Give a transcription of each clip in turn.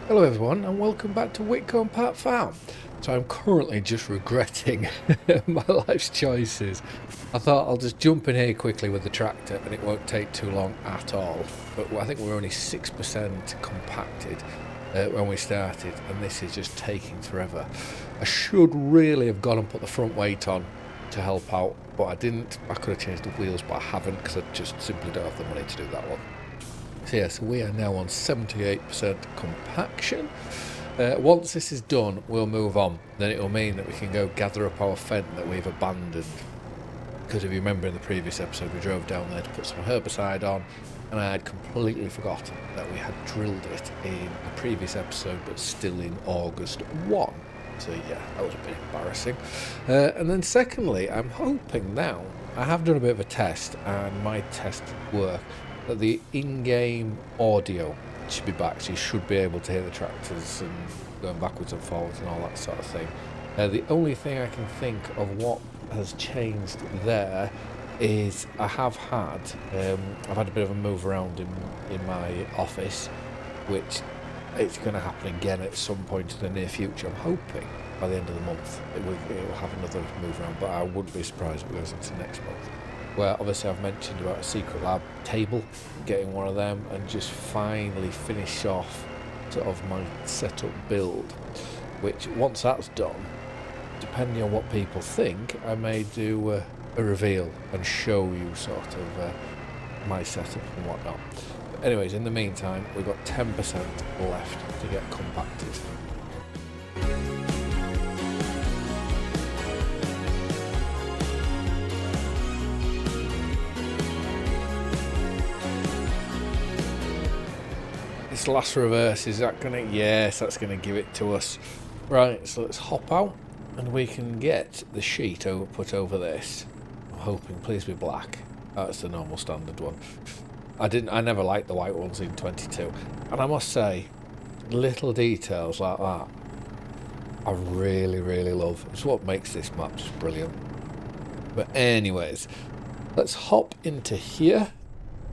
Hello everyone and welcome back to Witcombe Park Farm. So I'm currently just regretting my life's choices. I thought I'll just jump in here quickly with the tractor and it won't take too long at all. But I think we're only 6% compacted when we started and this is just taking forever. I should really have gone and put the front weight on to help out, but I didn't. I could have changed the wheels but I haven't because I just simply don't have the money to do that one. So yes, we are now on 78% compaction. Once this is done, we'll move on. Then it will mean that we can go gather up our fence that we've abandoned. Because if you remember in the previous episode, we drove down there to put some herbicide on, and I had completely forgotten that we had drilled it in the previous episode, but still in August 1. So yeah, that was a bit embarrassing. And then secondly, I'm hoping now, I have done a bit of a test, and my test worked, that the in-game audio should be back, so you should be able to hear the tractors and going backwards and forwards and all that sort of thing. The only thing I can think of what has changed there is I've had a bit of a move around in my office, which it's going to happen again at some point in the near future. I'm hoping by the end of the month it will have another move around, but I wouldn't be surprised if it goes into next month. Where obviously I've mentioned about a secret lab table, getting one of them and just finally finish off sort of my setup build, which once that's done, depending on what people think, I may do a reveal and show you sort of my setup and whatnot. But anyways, in the meantime, we've got 10% left to get compacted. This last reverse, is that gonna, yes, that's gonna give it to us. Right, so let's hop out and we can get the sheet put over this. I'm hoping, please be black. That's the normal standard one. I never liked the white ones in 22, and I must say, little details like that I really love. It's what makes this map just brilliant. But anyways, let's hop into here.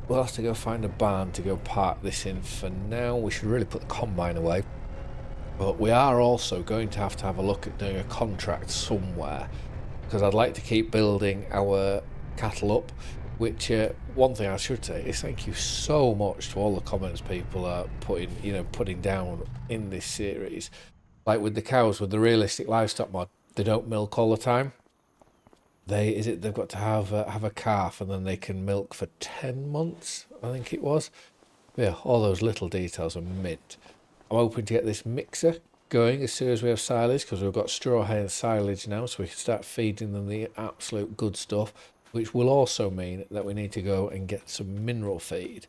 We'll have to go find a barn to go park this in for now. We should really put the combine away. But we are also going to have a look at doing a contract somewhere, because I'd like to keep building our cattle up, which one thing I should say is thank you so much to all the comments people are putting down in this series. Like with the cows, with the realistic livestock mod, they don't milk all the time. They've got to have a calf and then they can milk for 10 months, I think it was. Yeah, all those little details are mint. I'm hoping to get this mixer going as soon as we have silage, because we've got straw hay and silage now, so we can start feeding them the absolute good stuff, which will also mean that we need to go and get some mineral feed.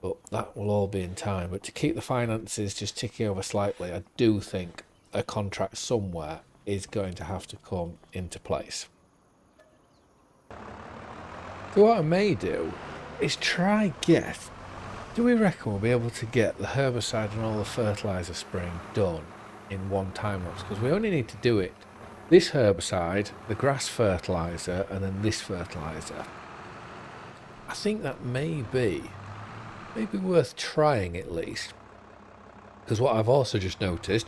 But that will all be in time. But to keep the finances just ticking over slightly, I do think a contract somewhere is going to have to come into place. So what I may do is try do we reckon we'll be able to get the herbicide and all the fertiliser spraying done in one time lapse? Because we only need to do it, this herbicide, the grass fertiliser, and then this fertiliser. I think that may be worth trying at least. Because what I've also just noticed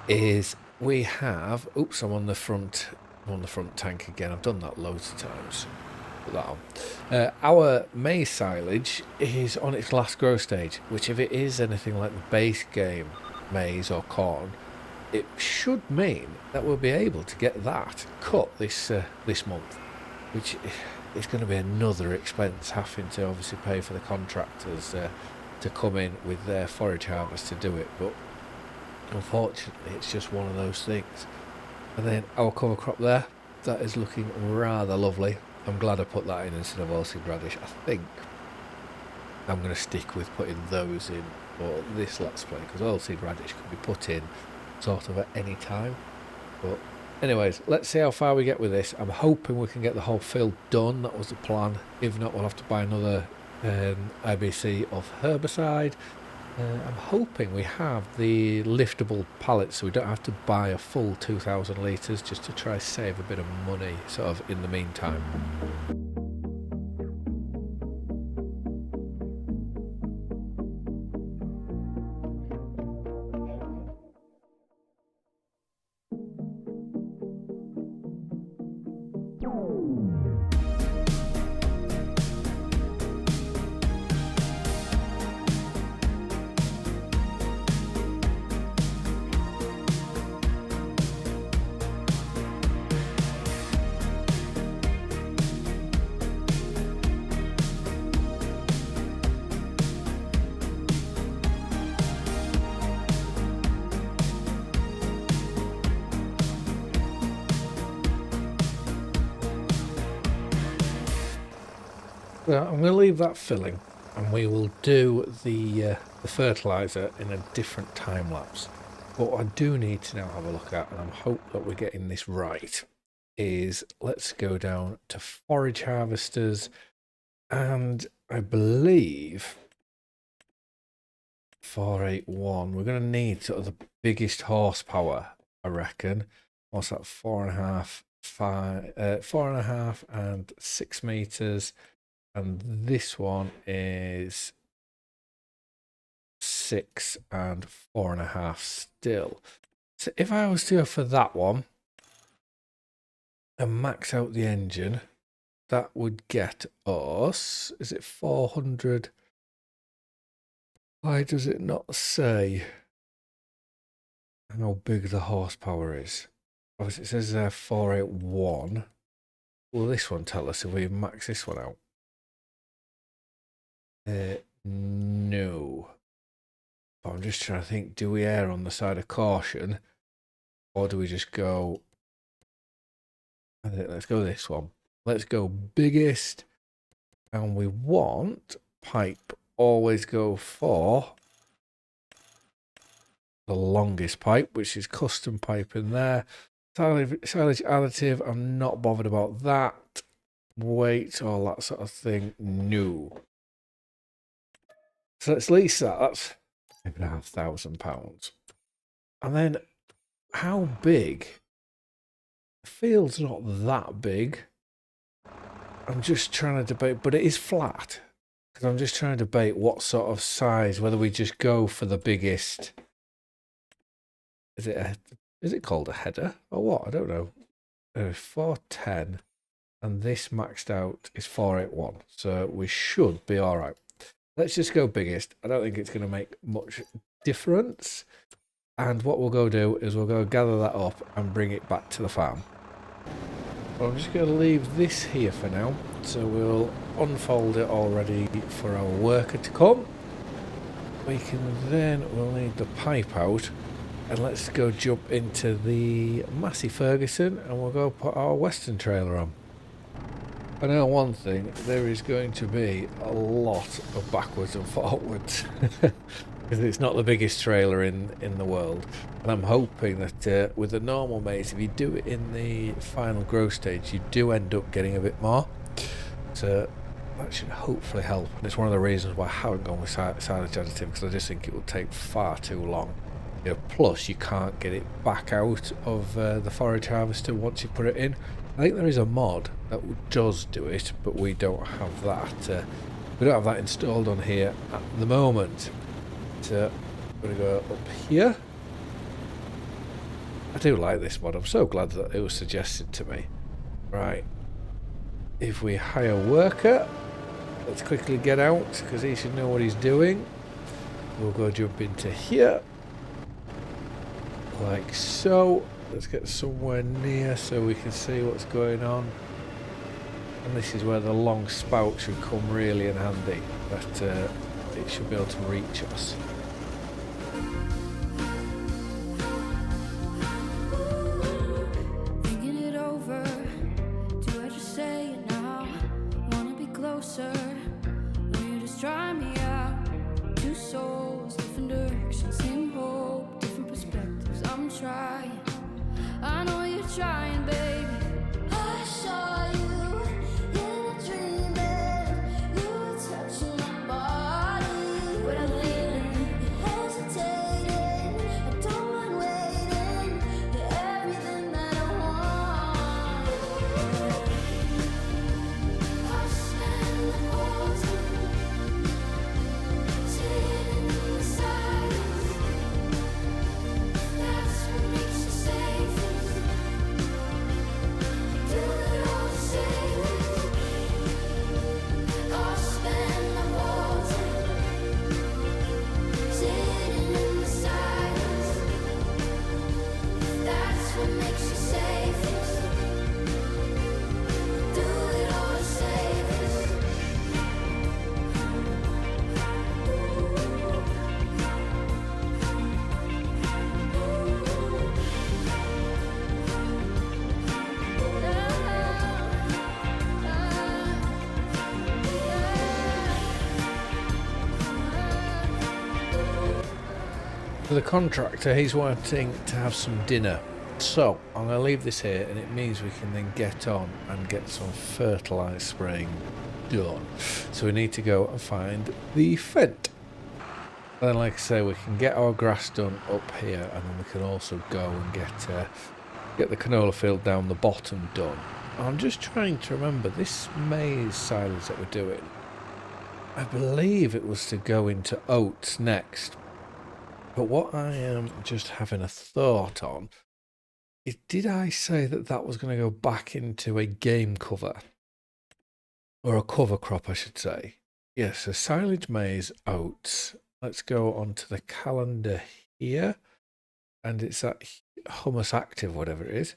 is we have, oops, I'm on the front tank again. I've done that loads of times. Put that on. Our maize silage is on its last growth stage, which if it is anything like the base game maize or corn, it should mean that we'll be able to get that cut this month, which is going to be another expense, having to obviously pay for the contractors to come in with their forage harvest to do it. But unfortunately, it's just one of those things. And then our cover crop there, that is looking rather lovely. I'm glad I put that in instead of oilseed radish. I think I'm going to stick with putting those in for this Let's Play, because oilseed radish can be put in sort of at any time. But anyways, let's see how far we get with this. I'm hoping we can get the whole field done. That was the plan. If not, we'll have to buy another IBC of herbicide. I'm hoping we have the liftable pallets, so we don't have to buy a full 2,000 litres, just to try save a bit of money sort of in the meantime. Well, I'm going to leave that filling, and we will do the fertilizer in a different time lapse. What I do need to now have a look at, and I hope that we're getting this right, is let's go down to forage harvesters, and I believe 481. We're going to need sort of the biggest horsepower, I reckon. What's that? 4.5, 5, 4.5 and 6 meters. And this one is 6 and 4.5 still. So if I was to go for that one and max out the engine, that would get us, is it 400? Why does it not say how big the horsepower is? Obviously it says there 481. Will this one tell us if we max this one out? No. But I'm just trying to think, do we err on the side of caution? Or do we just go... I think let's go this one. Let's go biggest. And we want pipe. Always go for the longest pipe, which is custom pipe in there. Silage additive, I'm not bothered about that. Weight, all that sort of thing, no. So let's lease that. That's £5,500. And then, how big? The field's not that big. I'm just trying to debate, but it is flat. Because I'm just trying to debate what sort of size, whether we just go for the biggest. Is it called a header or what? I don't know. 410, and this maxed out is 481. So we should be all right. Let's just go biggest. I don't think it's going to make much difference. And what we'll go do is we'll go gather that up and bring it back to the farm. But I'm just going to leave this here for now. So we'll unfold it all ready for our worker to come. We'll need the pipe out. And let's go jump into the Massey Ferguson and we'll go put our Western trailer on. I know one thing, there is going to be a lot of backwards and forwards because it's not the biggest trailer in the world. And I'm hoping that with the normal maze, if you do it in the final growth stage, you do end up getting a bit more. So that should hopefully help. And it's one of the reasons why I haven't gone with silage additive, because I just think it will take far too long. You know, plus you can't get it back out of the forage harvester once you put it in. I think there is a mod that does do it, but we don't have that. We don't have that installed on here at the moment. So I'm going to go up here. I do like this mod. I'm so glad that it was suggested to me. Right. If we hire worker, let's quickly get out because he should know what he's doing. We'll go jump into here. Like so. Let's get somewhere near so we can see what's going on. And this is where the long spout should come really in handy. But it should be able to reach us. Thinking it over, do I just say it now? Wanna be closer, or you just try me out? Two souls, different directions, same hope, different perspectives. I'm trying. I know you're trying, baby. I saw you in a dream, and you were touching my body. What I'm feeling, For the contractor, he's wanting to have some dinner. So I'm going to leave this here, and it means we can then get on and get some fertiliser spraying done. So we need to go and find the Fent. And then, like I say, we can get our grass done up here, and then we can also go and get the canola field down the bottom done. I'm just trying to remember this maize silage that we're doing. I believe it was to go into oats next. But what I am just having a thought on is, did I say that that was going to go back into a game cover? Or a cover crop, I should say. Yes, so silage, maize, oats. Let's go on to the calendar here. And it's that Humus Active, whatever it is.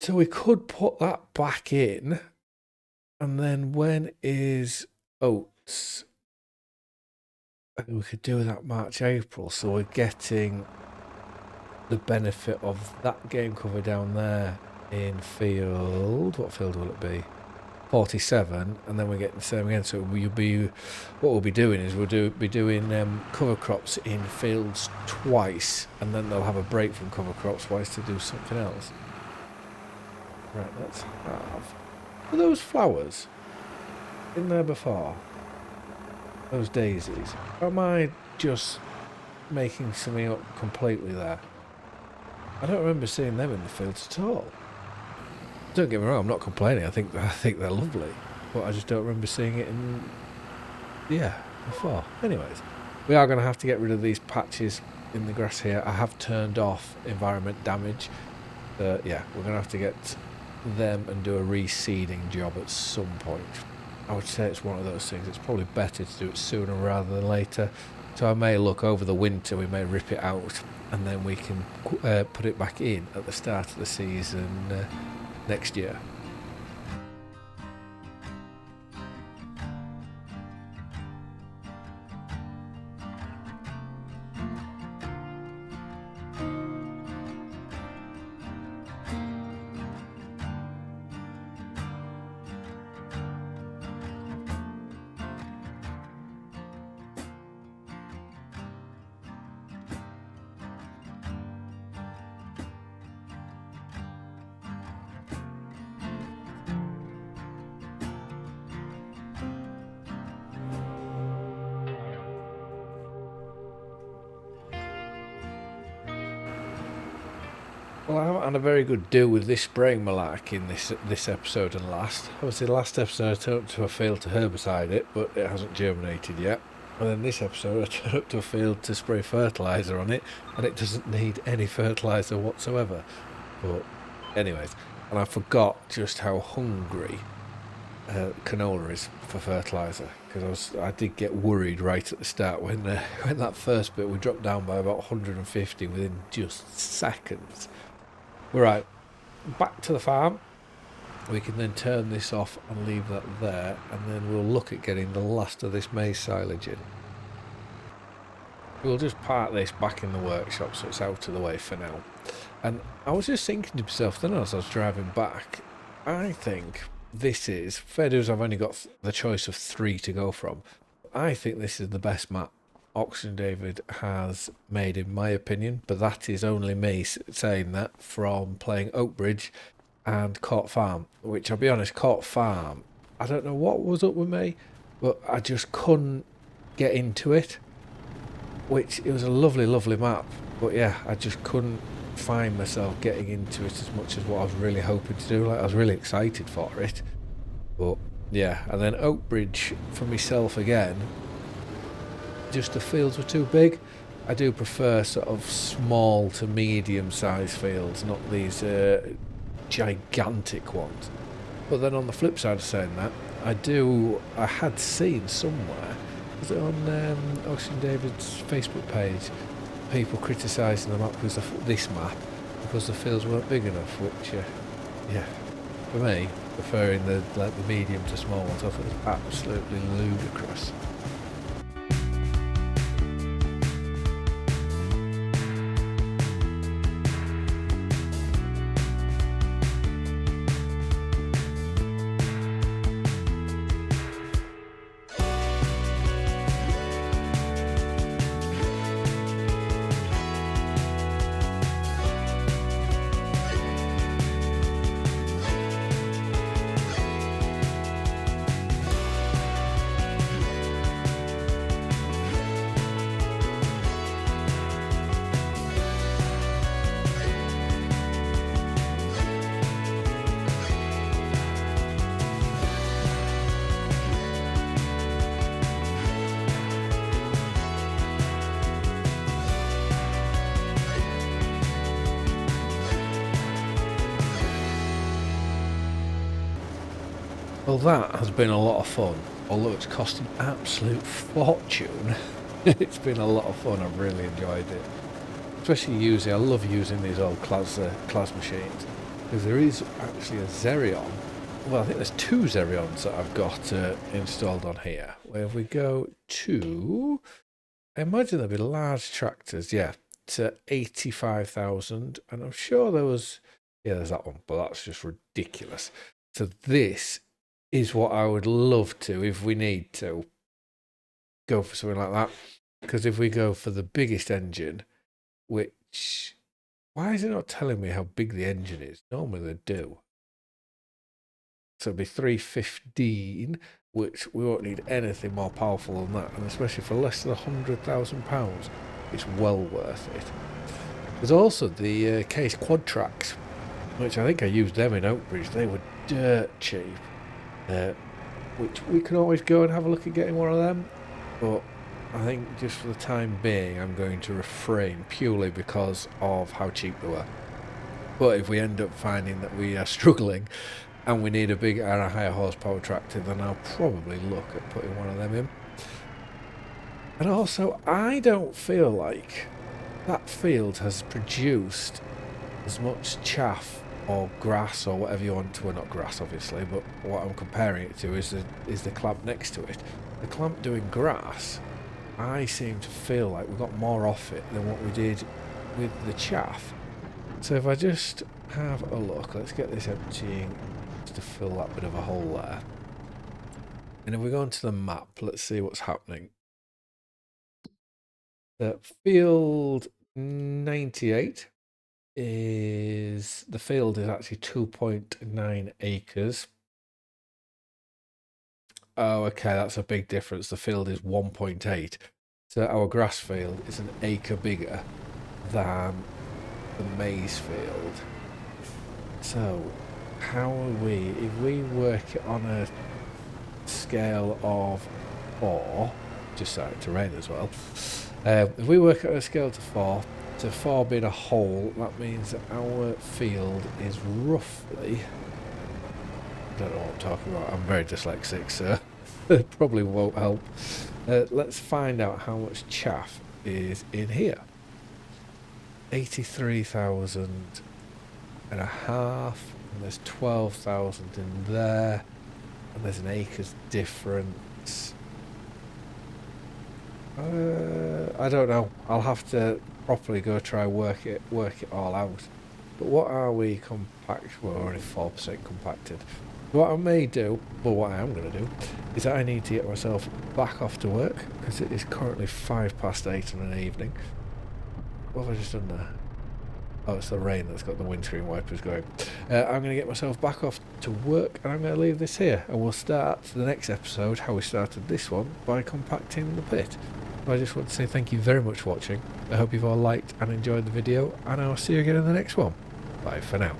So we could put that back in. And then when is oats? We could do that March, April. So we're getting the benefit of that game cover down there in field. What field will it be? 47, and then we're getting the same again. So what we'll be doing is be doing cover crops in fields twice, and then they'll have a break from cover crops twice to do something else. Right, let's have... Were those flowers in there before? Those daisies? Or am I just making something up completely there? I don't remember seeing them in the fields at all. Don't get me wrong, I'm not complaining. I think they're lovely, but I just don't remember seeing it before. Anyways, we are going to have to get rid of these patches in the grass here. I have turned off environment damage. We're going to have to get them and do a reseeding job at some point. I would say it's one of those things. It's probably better to do it sooner rather than later. So I may look over the winter, we may rip it out, and then we can put it back in at the start of the season next year. Well, I haven't had a very good deal with this spraying malarkey in this episode and last. Obviously, the last episode I turned up to a field to herbicide it, but it hasn't germinated yet. And then this episode I turned up to a field to spray fertiliser on it, and it doesn't need any fertiliser whatsoever. But anyways, and I forgot just how hungry canola is for fertiliser, because I did get worried right at the start when that first bit we dropped down by about 150 within just seconds. Right, back to the farm. We can then turn this off and leave that there, and then we'll look at getting the last of this maize silage in. We'll just park this back in the workshop so it's out of the way for now. And I was just thinking to myself then as I was driving back, I think this is, fair dues, I've only got the choice of 3 to go from. I think this is the best map OxygenDavid has made, in my opinion, but that is only me saying that from playing Oakbridge and Court Farm, which I'll be honest, Court Farm, I don't know what was up with me, but I just couldn't get into it, which it was a lovely, lovely map, but yeah, I just couldn't find myself getting into it as much as what I was really hoping to do. Like, I was really excited for it, but yeah. And then Oakbridge for myself again, just the fields were too big. I do prefer sort of small to medium sized fields, not these gigantic ones. But then on the flip side of saying that, I had seen somewhere, was it on OxygenDavid's Facebook page, people criticising the map because this map because the fields weren't big enough, which yeah, for me, preferring the medium to small ones, I thought it was absolutely ludicrous. Well, that has been a lot of fun, although it's cost an absolute fortune. It's been a lot of fun. I've really enjoyed it, especially I love using these old class machines, because there is actually a Xerion. Well, I think there's two Xerions that I've got installed on here. Where if we go to, I imagine there'll be large tractors, yeah, to 85,000, and I'm sure there was, yeah, there's that one, but that's just ridiculous. So this is what I would love to, if we need to, go for something like that. Because if we go for the biggest engine, which, why is it not telling me how big the engine is? Normally they do. So it'd be 315, which we won't need anything more powerful than that, and especially for less than £100,000, it's well worth it. There's also the Case Quad Tracks, which I think I used them in Oakbridge. They were dirt cheap, which we can always go and have a look at getting one of them, but I think just for the time being I'm going to refrain, purely because of how cheap they were. But if we end up finding that we are struggling and we need a bigger and a higher horsepower tractor, then I'll probably look at putting one of them in. And also, I don't feel like that field has produced as much chaff or grass or whatever you want to, well, not grass obviously, but what I'm comparing it to is the clamp next to it. The clamp doing grass, I seem to feel like we got more off it than what we did with the chaff. So if I just have a look, let's get this emptying just to fill that bit of a hole there. And if we go onto the map, let's see what's happening. The field 98 is, the field is actually 2.9 acres. Oh, okay, that's a big difference. The field is 1.8. So our grass field is an acre bigger than the maize field. So how are we, if we work it on a scale of 4, just started to rain as well, if we work it on a scale to 4, to 4 being a whole, that means that our field is roughly, I don't know what I'm talking about, I'm very dyslexic, so it probably won't help. Let's find out how much chaff is in here. 83,000 and a half, and there's 12,000 in there, and there's an acre's difference. I don't know. I'll have to properly go try work it all out. But what are we compact? Well, we're only 4% compacted. What I may do, well, what I am going to do, is that I need to get myself back off to work, because it is currently 8:05 in an evening. What have I just done there? Oh, it's the rain that's got the windscreen wipers going. I'm going to get myself back off to work, and I'm going to leave this here, and we'll start the next episode, how we started this one, by compacting the pit. I just want to say thank you very much for watching. I hope you've all liked and enjoyed the video, and I'll see you again in the next one. Bye for now.